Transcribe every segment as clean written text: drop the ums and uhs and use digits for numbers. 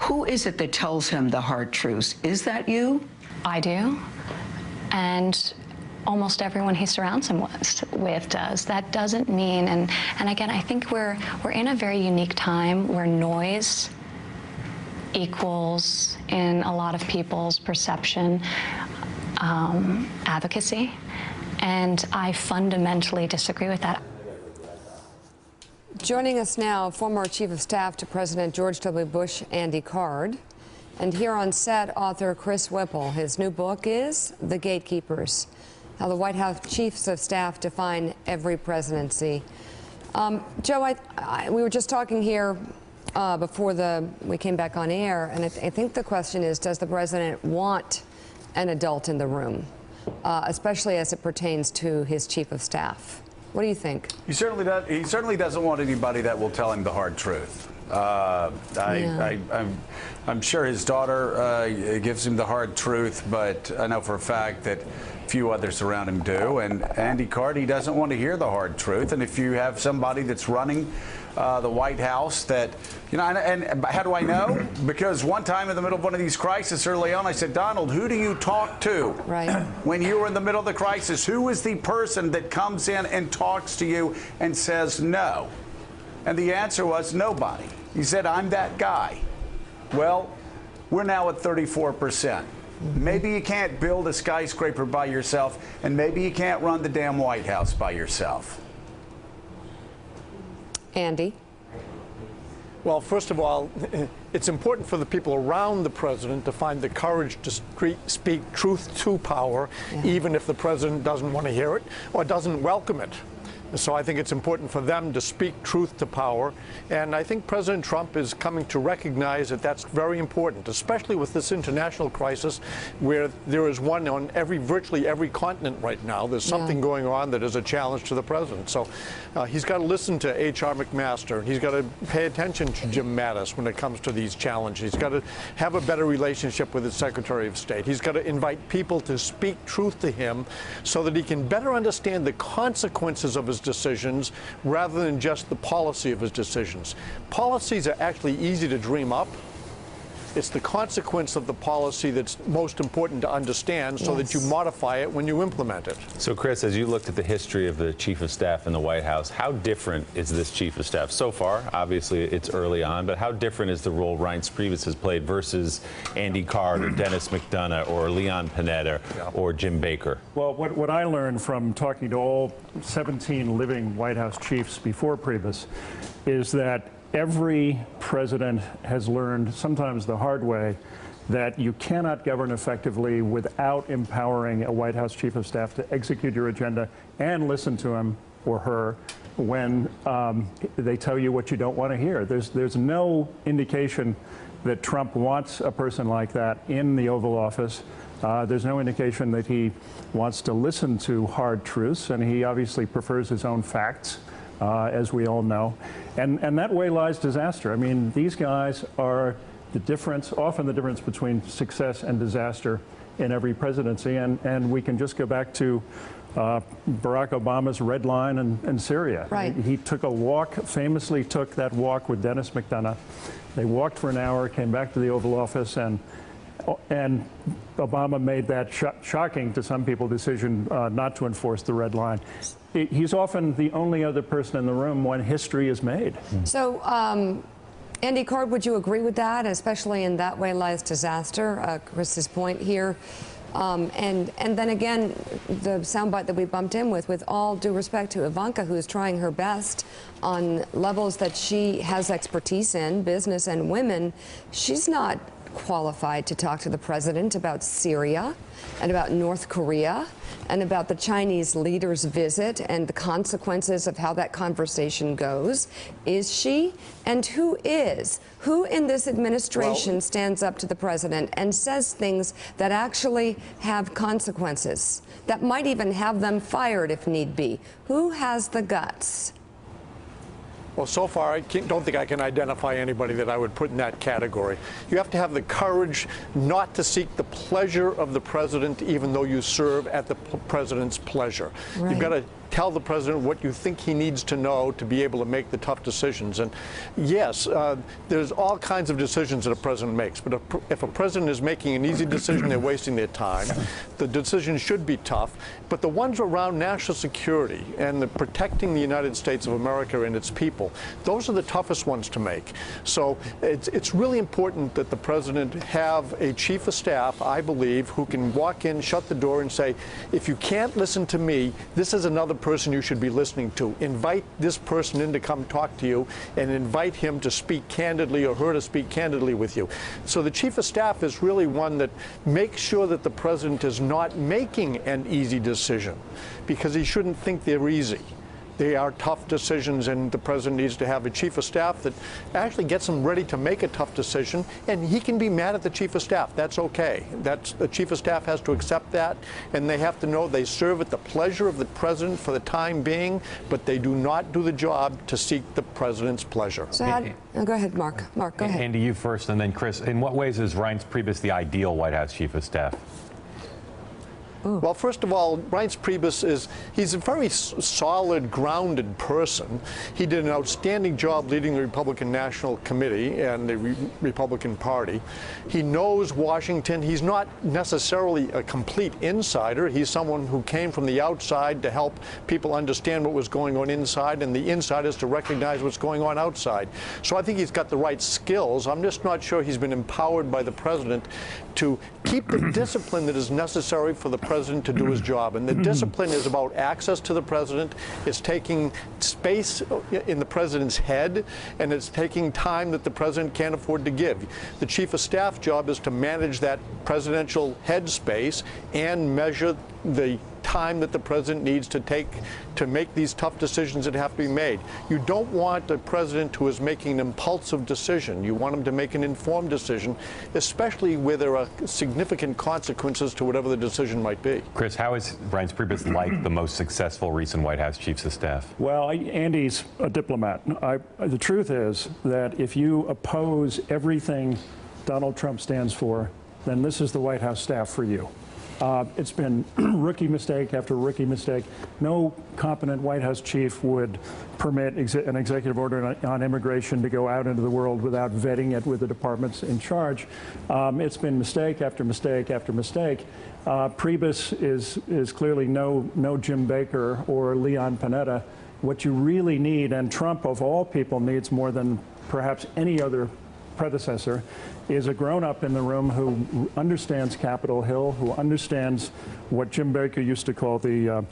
Who is it that tells him the hard truths? Is that you? I do, and almost everyone he surrounds him with does. That doesn't mean, and again, I think we're in a very unique time where noise equals, in a lot of people's perception, advocacy, and I fundamentally disagree with that. Joining us now, former Chief of Staff to President George W. Bush, Andy Card. And here on set, author Chris Whipple. His new book is The Gatekeepers: How the White House Chiefs of Staff Define Every Presidency. Joe, we were just talking here before we came back on air, and I think the question is, does the president want an adult in the room, especially as it pertains to his chief of staff? What do you think? He certainly doesn't want anybody that will tell him the hard truth. I'm sure his daughter gives him the hard truth, but I know for a fact that few others around him do. And Andy Card, he doesn't want to hear the hard truth. And if you have somebody that's running the White House that, and how do I know? Because one time in the middle of one of these crises early on, I said, Donald, who do you talk to? Right. When you were in the middle of the crisis, who is the person that comes in and talks to you and says no? And the answer was nobody. He said, I'm that guy. Well, we're now at 34%. Maybe you can't build a skyscraper by yourself, and maybe you can't run the damn White House by yourself. Andy? Well, first of all, it's important for the people around the president to find the courage to speak truth to power, even if the president doesn't want to hear it or doesn't welcome it. So I think it's important for them to speak truth to power, and I think President Trump is coming to recognize that that's very important, especially with this international crisis where there is one on virtually every continent right now. There's something going on that is a challenge to the president. So he's got to listen to H.R. McMaster. He's got to pay attention to Jim Mattis when it comes to these challenges. He's got to have a better relationship with his Secretary of State. He's got to invite people to speak truth to him so that he can better understand the consequences of his decisions rather than just the policy of his decisions. Policies are actually easy to dream up. It's the consequence of the policy that's most important to understand so that you modify it when you implement it. So, Chris, as you looked at the history of the Chief of Staff in the White House, how different is this Chief of Staff so far? Obviously, it's early on, but how different is the role Reince Priebus has played versus Andy Card or Dennis McDonough or Leon Panetta or Jim Baker? Well, what I learned from talking to all 17 living White House chiefs before Priebus is that every president has learned, sometimes the hard way, that you cannot govern effectively without empowering a White House Chief of Staff to execute your agenda and listen to him or her when they tell you what you don't want to hear. There's no indication that Trump wants a person like that in the Oval Office. There's no indication that he wants to listen to hard truths, and he obviously prefers his own facts. As we all know. And that way lies disaster. I mean, these guys are the difference, often the difference between success and disaster in every presidency. And we can just go back to Barack Obama's red line in Syria. Right. He took a walk, famously took that walk with Dennis McDonough. They walked for an hour, came back to the Oval Office, and Obama made that shocking to some people decision not to enforce the red line. He's often the only other person in the room when history is made. So, Andy Card, would you agree with that, especially in that way lies disaster? Chris's point here. And then again, the soundbite that we bumped in with all due respect to Ivanka, who is trying her best on levels that she has expertise in, business and women, she's not qualified to talk to the president about Syria and about North Korea and about the Chinese leader's visit and the consequences of how that conversation goes. Is she? And who is? Who in this administration stands up to the president and says things that actually have consequences, that might even have them fired if need be? Who has the guts? Well, so far, I don't think I can identify anybody that I would put in that category. You have to have the courage not to seek the pleasure of the president, even though you serve at the president's pleasure. Right. You've got to tell the president what you think he needs to know to be able to make the tough decisions. And yes, there's all kinds of decisions that a president makes, but if a president is making an easy decision, they're wasting their time. The decision should be tough, but the ones around national security and protecting the United States of America and its people, those are the toughest ones to make. So it's really important that the president have a chief of staff, I believe, who can walk in, shut the door, and say, if you can't listen to me, this is another person you should be listening to. Invite this person in to come talk to you, and invite him to speak candidly or her to speak candidly with you. So the chief of staff is really one that makes sure that the president is not making an easy decision, because he shouldn't think they're easy. They are tough decisions, and the president needs to have a chief of staff that actually gets him ready to make a tough decision, and he can be mad at the chief of staff. That's okay. The chief of staff has to accept that, and they have to know they serve at the pleasure of the president for the time being, but they do not do the job to seek the president's pleasure. So go ahead, Mark. Mark, go ahead. Andy, you first, and then Chris. In what ways is Reince Priebus the ideal White House chief of staff? Well, first of all, Reince Priebus he's a very solid, grounded person. He did an outstanding job leading the Republican National Committee and the Republican Party. He knows Washington. He's not necessarily a complete insider. He's someone who came from the outside to help people understand what was going on inside, and the insiders to recognize what's going on outside. So I think he's got the right skills. I'm just not sure he's been empowered by the president to keep the discipline that is necessary for the president to do his job. And the discipline is about access to the president. It's taking space in the president's head, and it's taking time that the president can't afford to give. The chief of staff job is to manage that presidential head space and measure the time that the president needs to take to make these tough decisions that have to be made. You don't want a president who is making an impulsive decision. You want him to make an informed decision, especially where there are significant consequences to whatever the decision might be. Chris, how is Reince Priebus like the most successful recent White House chiefs of staff? Well, Andy's a diplomat. The truth is that if you oppose everything Donald Trump stands for, then this is the White House staff for you. It's been rookie mistake after rookie mistake. No competent White House chief would permit an executive order on immigration to go out into the world without vetting it with the departments in charge. It's been mistake after mistake after mistake. Priebus is clearly no Jim Baker or Leon Panetta. What you really need, and Trump of all people needs more than perhaps any other predecessor, is a grown-up in the room who understands Capitol Hill, who understands what Jim Baker used to call the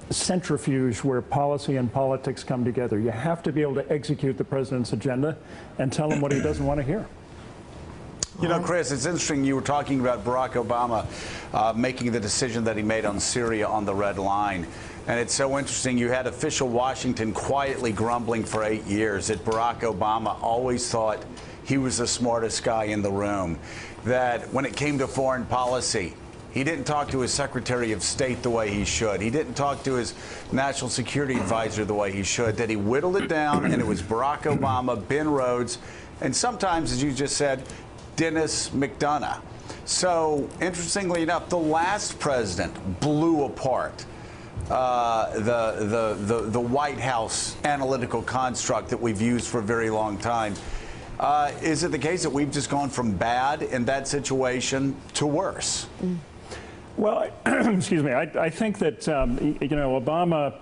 centrifuge where policy and politics come together. You have to be able to execute the president's agenda and tell him what he doesn't want to hear. You know, Chris, it's interesting you were talking about Barack Obama making the decision that he made on Syria on the red line. And it's so interesting. You had official Washington quietly grumbling for 8 years that Barack Obama always thought he was the smartest guy in the room, that when it came to foreign policy, he didn't talk to his Secretary of State the way he should. He didn't talk to his National Security Advisor the way he should, that he whittled it down, and it was Barack Obama, Ben Rhodes, and sometimes, as you just said, Dennis McDonough. So, interestingly enough, the last president blew apart the White House analytical construct that we've used for a very long time. Is it the case that we've just gone from bad in that situation to worse? Well, excuse me. I think that you know, Obama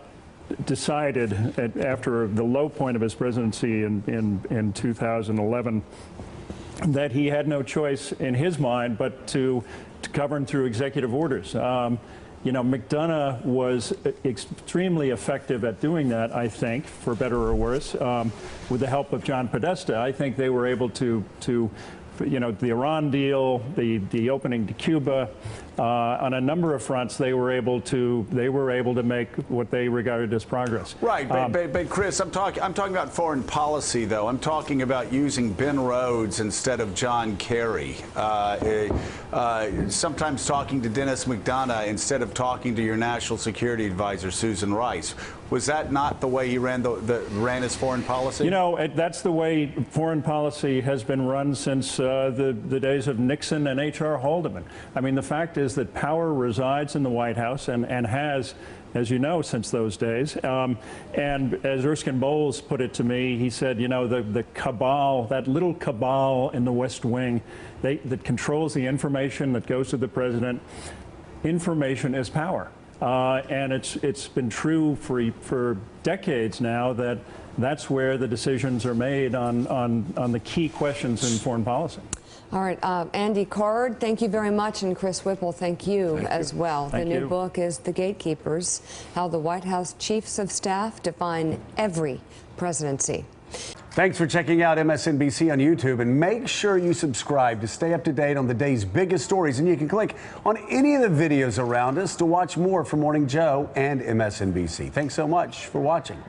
decided after the low point of his presidency in 2011 that he had no choice in his mind but to govern through executive orders. You know, McDonough was extremely effective at doing that, I think, for better or worse. With the help of John Podesta, I think they were able to you know, the Iran deal, the opening to Cuba, on a number of fronts, they were able to make what they regarded as progress. Right, but Chris, I'm talking about foreign policy, though. I'm talking about using Ben Rhodes instead of John Kerry. Sometimes talking to Dennis McDonough instead of talking to your National Security Advisor, Susan Rice. Was that not the way he ran his foreign policy? You know, that's the way foreign policy has been run since the days of Nixon and H.R. Haldeman. I mean, the fact is that power resides in the White House and has as you know, since those days. And as Erskine Bowles put it to me, he said, you know, the cabal, that little cabal in the West Wing that controls the information that goes to the president, information is power. And it's been true for decades now that that's where the decisions are made on the key questions in foreign policy. All right, Andy Card, thank you very much, and Chris Whipple, thank you as well. Thank the new you. book is The Gatekeepers: How the White House Chiefs of Staff Define Every Presidency. Thanks for checking out MSNBC on YouTube, and make sure you subscribe to stay up to date on the day's biggest stories. And you can click on any of the videos around us to watch more from Morning Joe and MSNBC. Thanks so much for watching.